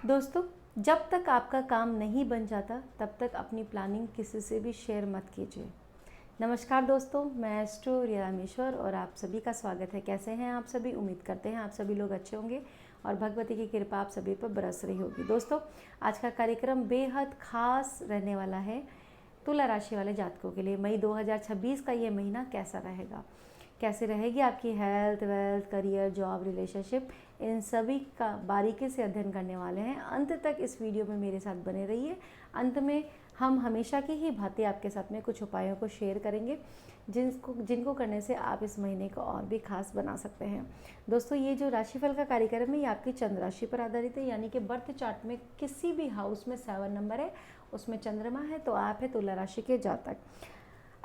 दोस्तों, जब तक आपका काम नहीं बन जाता तब तक अपनी प्लानिंग किसी से भी शेयर मत कीजिए। नमस्कार दोस्तों, मैं एस्ट्रो रिया रामेश्वर और आप सभी का स्वागत है। कैसे हैं आप सभी? उम्मीद करते हैं आप सभी लोग अच्छे होंगे और भगवती की कृपा आप सभी पर बरस रही होगी। दोस्तों, आज का कार्यक्रम बेहद खास रहने वाला है तुला राशि वाले जातकों के लिए। मई 2026 का ये महीना कैसा रहेगा, कैसे रहेगी आपकी health, wealth, career, job, relationship, इन सभी का बारीकी से अध्ययन करने वाले हैं। अंत तक इस वीडियो में मेरे साथ बने रहिए। अंत में हम हमेशा की ही भांति आपके साथ में कुछ उपायों को शेयर करेंगे जिनको करने से आप इस महीने को और भी खास बना सकते हैं। दोस्तों, ये जो राशिफल का कार्यक्रम है ये आपकी चंद्र राशि पर आधारित है, यानी कि बर्थ चार्ट में किसी भी हाउस में 7 नंबर है, उसमें चंद्रमा है, तो आप है तुला राशि के जातक।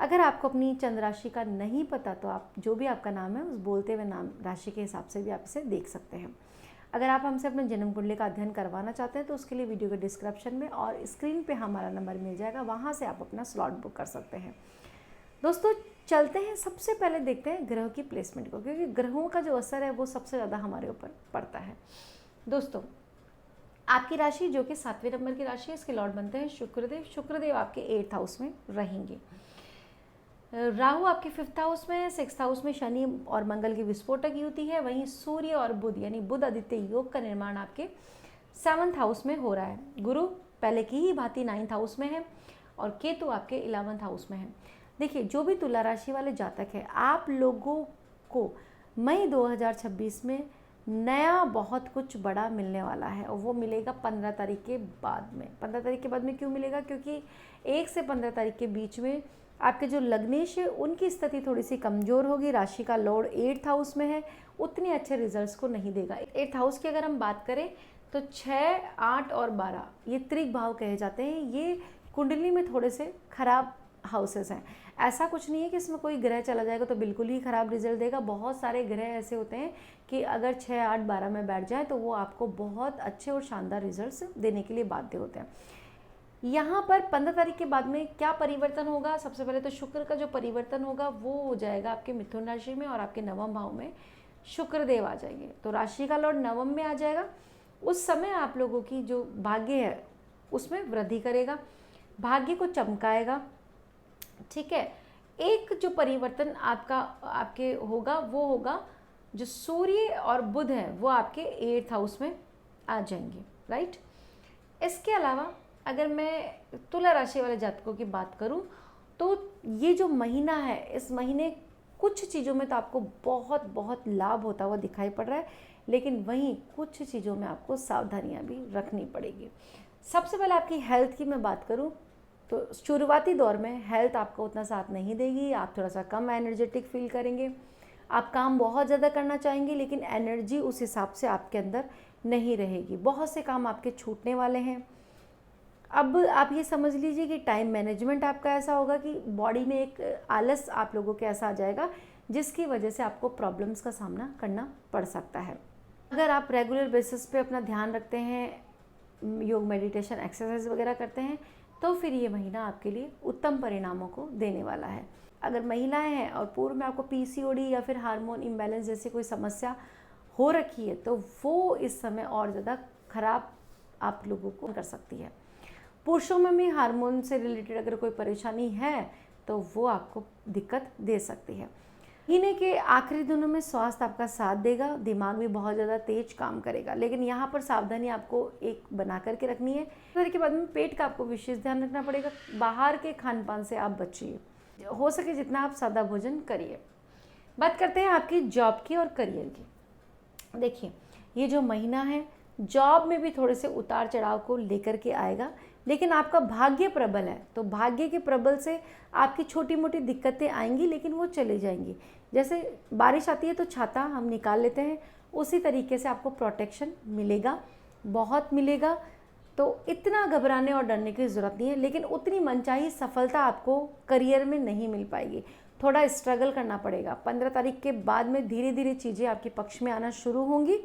अगर आपको अपनी चंद्र राशि का नहीं पता तो आप जो भी आपका नाम है उस बोलते हुए नाम राशि के हिसाब से भी आप इसे देख सकते हैं। अगर आप हमसे अपने जन्म कुंडली का अध्ययन करवाना चाहते हैं तो उसके लिए वीडियो के डिस्क्रिप्शन में और स्क्रीन पे हमारा नंबर मिल जाएगा, वहाँ से आप अपना स्लॉट बुक कर सकते हैं। दोस्तों, चलते हैं, सबसे पहले देखते हैं ग्रह की प्लेसमेंट को, क्योंकि ग्रहों का जो असर है वो सबसे ज़्यादा हमारे ऊपर पड़ता है। दोस्तों, आपकी राशि जो कि 7वें नंबर की राशि है, इसके लॉर्ड बनते हैं शुक्रदेव। शुक्रदेव आपके 8th हाउस में रहेंगे। राहु आपके 5th हाउस में है। 6th हाउस में शनि और मंगल की विस्फोटक युति है। वहीं सूर्य और बुध यानी बुध आदित्य योग का निर्माण आपके 7th हाउस में हो रहा है। गुरु पहले की ही भांति 9th हाउस में है और केतु आपके 11th हाउस में है। देखिए, जो भी तुला राशि वाले जातक है, आप लोगों को मई 2026 में नया बहुत कुछ बड़ा मिलने वाला है और वो मिलेगा 15 तारीख के बाद में। 15 तारीख के बाद में क्यों मिलेगा? क्योंकि 1 से 15 तारीख के बीच में आपके जो लग्नेश है उनकी स्थिति थोड़ी सी कमज़ोर होगी। राशि का लॉर्ड 8th हाउस में है, उतने अच्छे रिजल्ट्स को नहीं देगा। 8th हाउस की अगर हम बात करें तो 6, 8 और 12 ये त्रिक भाव कहे जाते हैं। ये कुंडली में थोड़े से खराब हाउसेस हैं। ऐसा कुछ नहीं है कि इसमें कोई ग्रह चला जाएगा तो बिल्कुल ही ख़राब रिजल्ट देगा। बहुत सारे ग्रह ऐसे होते हैं कि अगर 6, 8, 12 में बैठ जाए तो वो आपको बहुत अच्छे और शानदार रिजल्ट्स देने के लिए बाध्य होते हैं। यहाँ पर 15 तारीख के बाद में क्या परिवर्तन होगा? सबसे पहले तो शुक्र का जो परिवर्तन होगा वो हो जाएगा आपके मिथुन राशि में और आपके नवम भाव में शुक्रदेव आ जाएंगे, तो राशि का लॉर्ड नवम में आ जाएगा। उस समय आप लोगों की जो भाग्य है उसमें वृद्धि करेगा, भाग्य को चमकाएगा। ठीक है, एक जो परिवर्तन आपके होगा वो होगा जो सूर्य और बुध है वो आपके 8th हाउस में आ जाएंगे, राइट। इसके अलावा अगर मैं तुला राशि वाले जातकों की बात करूं तो ये जो महीना है, इस महीने कुछ चीज़ों में तो आपको बहुत बहुत लाभ होता हुआ दिखाई पड़ रहा है, लेकिन वहीं कुछ चीज़ों में आपको सावधानियां भी रखनी पड़ेगी। सबसे पहले आपकी हेल्थ की मैं बात करूं तो शुरुआती दौर में हेल्थ आपको उतना साथ नहीं देगी। आप थोड़ा सा कम एनर्जेटिक फील करेंगे, आप काम बहुत ज़्यादा करना चाहेंगे लेकिन एनर्जी उस हिसाब से आपके अंदर नहीं रहेगी। बहुत से काम आपके छूटने वाले हैं। अब आप ये समझ लीजिए कि टाइम मैनेजमेंट आपका ऐसा होगा कि बॉडी में एक आलस आप लोगों के ऐसा आ जाएगा जिसकी वजह से आपको प्रॉब्लम्स का सामना करना पड़ सकता है। अगर आप रेगुलर बेसिस पे अपना ध्यान रखते हैं, योग, मेडिटेशन, एक्सरसाइज वगैरह करते हैं तो फिर ये महीना आपके लिए उत्तम परिणामों को देने वाला है। अगर महिलाएं हैं और पूर्व में आपको पीसीओडी या फिर हार्मोन इम्बैलेंस जैसी कोई समस्या हो रखी है तो वो इस समय और ज़्यादा खराब आप लोगों को कर सकती है। पुरुषों में भी हार्मोन से रिलेटेड अगर कोई परेशानी है तो वो आपको दिक्कत दे सकती है। महीने के आखिरी दिनों में स्वास्थ्य आपका साथ देगा, दिमाग भी बहुत ज़्यादा तेज काम करेगा, लेकिन यहाँ पर सावधानी आपको एक बना करके रखनी है। फिर के बाद में पेट का आपको विशेष ध्यान रखना पड़ेगा। बाहर के खान पान से आप बचिए, हो सके जितना आप सादा भोजन करिए। बात करते हैं आपकी जॉब की और करियर की। देखिए, ये जो महीना है जॉब में भी थोड़े से उतार चढ़ाव को लेकर के आएगा, लेकिन आपका भाग्य प्रबल है तो भाग्य के प्रबल से आपकी छोटी मोटी दिक्कतें आएंगी लेकिन वो चले जाएंगी। जैसे बारिश आती है तो छाता हम निकाल लेते हैं, उसी तरीके से आपको प्रोटेक्शन मिलेगा, बहुत मिलेगा। तो इतना घबराने और डरने की ज़रूरत नहीं है, लेकिन उतनी मनचाही सफलता आपको करियर में नहीं मिल पाएगी। थोड़ा स्ट्रगल करना पड़ेगा। 15 तारीख के बाद में धीरे धीरे चीज़ें आपके पक्ष में आना शुरू होंगी।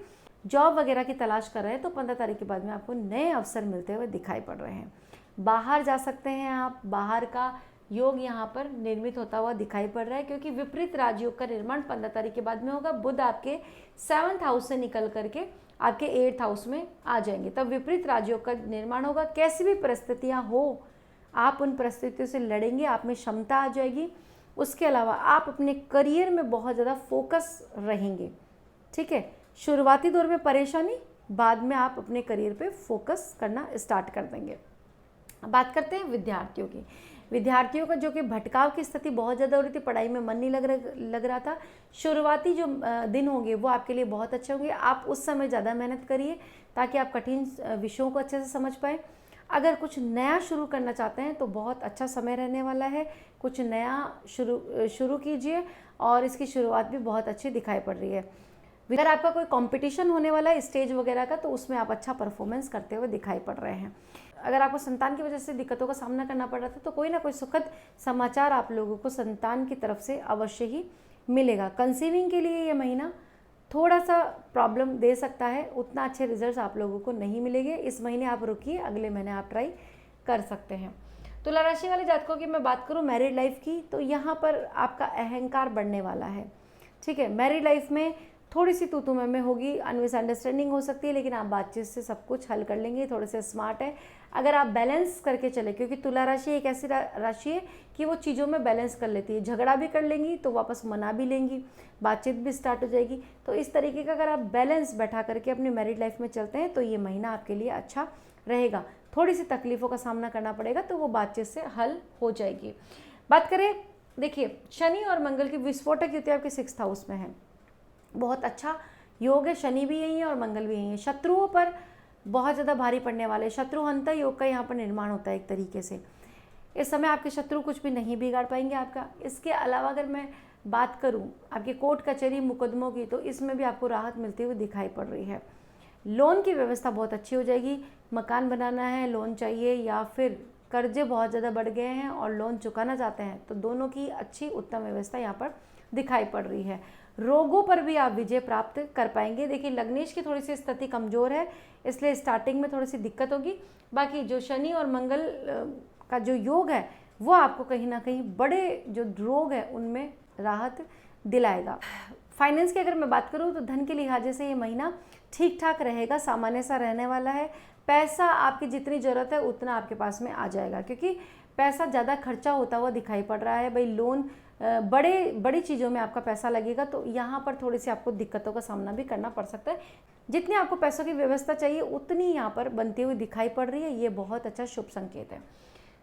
जॉब वगैरह की तलाश कर रहे हैं तो 15 तारीख के बाद में आपको नए अवसर मिलते हुए दिखाई पड़ रहे हैं। बाहर जा सकते हैं आप, बाहर का योग यहाँ पर निर्मित होता हुआ दिखाई पड़ रहा है, क्योंकि विपरीत राजयोग का निर्माण 15 तारीख के बाद में होगा। बुध आपके 7th हाउस से निकल करके आपके 8th हाउस में आ जाएंगे। तब विपरीत राजयोग का निर्माण होगा। कैसी भी परिस्थितियाँ हो, आप उन परिस्थितियों से लड़ेंगे, आप में क्षमता आ जाएगी। उसके अलावा आप अपने करियर में बहुत ज़्यादा फोकस रहेंगे, ठीक है। शुरुआती दौर में परेशानी, बाद में आप अपने करियर पे फोकस करना स्टार्ट कर देंगे। अब बात करते हैं विद्यार्थियों की। विद्यार्थियों का जो कि भटकाव की स्थिति बहुत ज़्यादा हो रही थी, पढ़ाई में मन नहीं लग रहा था। शुरुआती जो दिन होंगे वो आपके लिए बहुत अच्छे होंगे। आप उस समय ज़्यादा मेहनत करिए ताकि आप कठिन विषयों को अच्छे से समझ पाएँ। अगर कुछ नया शुरू करना चाहते हैं तो बहुत अच्छा समय रहने वाला है। कुछ नया शुरू कीजिए और इसकी शुरुआत भी बहुत अच्छी दिखाई पड़ रही है। अगर आपका कोई कंपटीशन होने वाला है स्टेज वगैरह का, तो उसमें आप अच्छा परफॉर्मेंस करते हुए दिखाई पड़ रहे हैं। अगर आपको संतान की वजह से दिक्कतों का सामना करना पड़ रहा था, तो कोई ना कोई सुखद समाचार आप लोगों को संतान की तरफ से अवश्य ही मिलेगा। कंसीविंग के लिए ये महीना थोड़ा सा प्रॉब्लम दे सकता है, उतना अच्छे रिजल्ट्स आप लोगों को नहीं मिलेंगे। इस महीने आप रुकिए, अगले महीने आप ट्राई कर सकते हैं। तुला राशि वाले जातकों की मैं बात करूं मैरिड लाइफ की, तो यहाँ पर आपका अहंकार बढ़ने वाला है, ठीक है। मैरिड लाइफ में थोड़ी सी तू में होगी, मिसअंडरस्टैंडिंग हो सकती है, लेकिन आप बातचीत से सब कुछ हल कर लेंगे। थोड़े से स्मार्ट है अगर आप बैलेंस करके चले, क्योंकि तुला राशि एक ऐसी राशि है कि वो चीज़ों में बैलेंस कर लेती है। झगड़ा भी कर लेंगी तो वापस मना भी लेंगी, बातचीत भी स्टार्ट हो जाएगी। तो इस तरीके का अगर आप बैलेंस बैठा करके अपनी मैरिड लाइफ में चलते हैं तो ये महीना आपके लिए अच्छा रहेगा। थोड़ी सी तकलीफ़ों का सामना करना पड़ेगा, तो वो बातचीत से हल हो जाएगी। बात करें, देखिए शनि और मंगल की विस्फोटक युति आपके 6th हाउस में है। बहुत अच्छा योग है, शनि भी यही है और मंगल भी यही है। शत्रुओं पर बहुत ज़्यादा भारी पड़ने वाले शत्रुहंता योग का यहाँ पर निर्माण होता है एक तरीके से। इस समय आपके शत्रु कुछ भी नहीं बिगाड़ पाएंगे आपका। इसके अलावा अगर मैं बात करूँ आपके कोर्ट कचहरी मुकदमों की, तो इसमें भी आपको राहत मिलती हुई दिखाई पड़ रही है। लोन की व्यवस्था बहुत अच्छी हो जाएगी। मकान बनाना है, लोन चाहिए, या फिर कर्जे बहुत ज़्यादा बढ़ गए हैं और लोन चुकाना चाहते हैं, तो दोनों की अच्छी उत्तम व्यवस्था यहाँ पर दिखाई पड़ रही है। रोगों पर भी आप विजय प्राप्त कर पाएंगे। देखिए लग्नेश की थोड़ी सी स्थिति कमज़ोर है, इसलिए स्टार्टिंग में थोड़ी सी दिक्कत होगी। बाकी जो शनि और मंगल का जो योग है वो आपको कहीं ना कहीं बड़े जो रोग है उनमें राहत दिलाएगा। फाइनेंस की अगर मैं बात करूँ तो धन के लिहाजे से ये महीना ठीक ठाक रहेगा, सामान्य सा रहने वाला है। पैसा आपकी जितनी ज़रूरत है उतना आपके पास में आ जाएगा, क्योंकि पैसा ज़्यादा खर्चा होता हुआ दिखाई पड़ रहा है। भाई लोन बड़ी चीज़ों में आपका पैसा लगेगा, तो यहाँ पर थोड़ी सी आपको दिक्कतों का सामना भी करना पड़ सकता है। जितनी आपको पैसों की व्यवस्था चाहिए उतनी यहाँ पर बनती हुई दिखाई पड़ रही है। ये बहुत अच्छा शुभ संकेत है।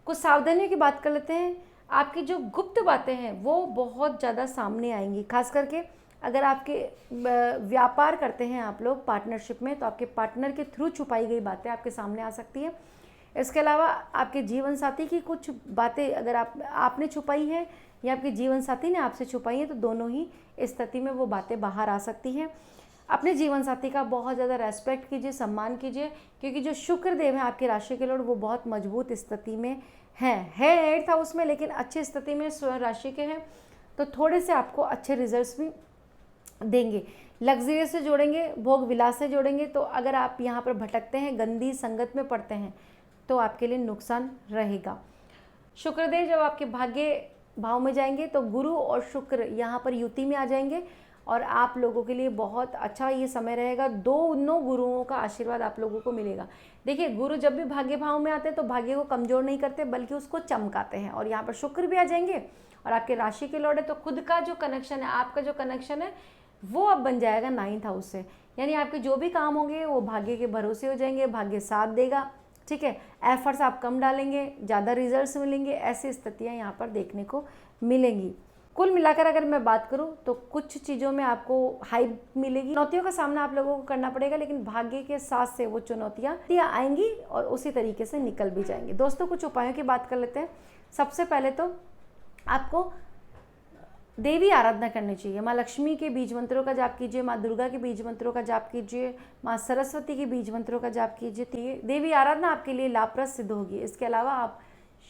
कुछ सावधानियों की बात कर लेते हैं। आपकी जो गुप्त बातें हैं वो बहुत ज़्यादा सामने आएंगी, खास करके अगर आपके व्यापार करते हैं आप लोग पार्टनरशिप में, तो आपके पार्टनर के थ्रू छुपाई गई बातें आपके सामने आ सकती हैं। इसके अलावा आपके जीवन साथी की कुछ बातें अगर आपने छुपाई हैं या आपके जीवन साथी ने आपसे छुपाई हैं, तो दोनों ही स्थिति में वो बातें बाहर आ सकती हैं। अपने जीवन साथी का बहुत ज़्यादा रेस्पेक्ट कीजिए, सम्मान कीजिए, क्योंकि जो शुक्र देव है आपकी राशि के लॉर्ड वो बहुत मजबूत स्थिति में है 8th हाउस में, लेकिन अच्छी स्थिति में स्वयं राशि के हैं, तो थोड़े से आपको अच्छे रिजल्ट्स भी देंगे। लग्जरियस से जोड़ेंगे, भोग विलास से जोड़ेंगे। तो अगर आप यहाँ पर भटकते हैं, गंदी संगत में पड़ते हैं, तो आपके लिए नुकसान रहेगा। शुक्रदेव जब आपके भाग्य भाव में जाएंगे तो गुरु और शुक्र यहाँ पर युति में आ जाएंगे और आप लोगों के लिए बहुत अच्छा ये समय रहेगा। दोनों गुरुओं का आशीर्वाद आप लोगों को मिलेगा। देखिए गुरु जब भी भाग्य भाव में आते हैं तो भाग्य को कमज़ोर नहीं करते बल्कि उसको चमकाते हैं, और यहाँ पर शुक्र भी आ जाएंगे और आपके राशि के लॉर्ड है, तो खुद का जो कनेक्शन है, आपका जो कनेक्शन है वो अब बन जाएगा 9th हाउस से। यानी आपके जो भी काम होंगे वो भाग्य के भरोसे हो जाएंगे, भाग्य साथ देगा, ठीक है। एफर्ट्स आप कम डालेंगे, ज़्यादा रिजल्ट्स मिलेंगे, ऐसी स्थितियाँ यहाँ पर देखने को मिलेंगी। कुल मिलाकर अगर मैं बात करूँ तो कुछ चीज़ों में आपको हाइप मिलेगी। चुनौतियों का सामना आप लोगों को करना पड़ेगा, लेकिन भाग्य के साथ से वो चुनौतियाँ आएंगी और उसी तरीके से निकल भी जाएंगी। दोस्तों कुछ उपायों की बात कर लेते हैं। सबसे पहले तो आपको देवी आराधना करनी चाहिए। माँ लक्ष्मी के बीज मंत्रों का जाप कीजिए, माँ दुर्गा के बीज मंत्रों का जाप कीजिए, माँ सरस्वती के बीज मंत्रों का जाप कीजिए। देवी आराधना आपके लिए लाभप्रद सिद्ध होगी। इसके अलावा आप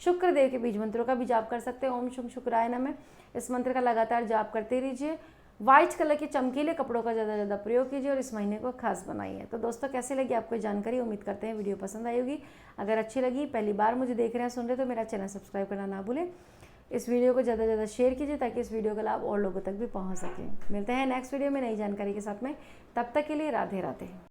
शुक्र देव के बीज मंत्रों का भी जाप कर सकते हैं। ओम शुभ शुक्राय नमः, इस मंत्र का लगातार जाप करते रहिए। व्हाइट कलर के चमकीले कपड़ों का ज़्यादा प्रयोग कीजिए और इस महीने को खास बनाइए। तो दोस्तों कैसे लगी आपको जानकारी, उम्मीद करते हैं वीडियो पसंद आई होगी। अगर अच्छी लगी, पहली बार मुझे देख रहे हैं, सुन रहे, तो मेरा चैनल सब्सक्राइब करना ना भूलें। इस वीडियो को ज़्यादा से ज़्यादा शेयर कीजिए ताकि इस वीडियो का लाभ और लोगों तक भी पहुंच सके। मिलते हैं नेक्स्ट वीडियो में नई जानकारी के साथ में, तब तक के लिए राधे राधे।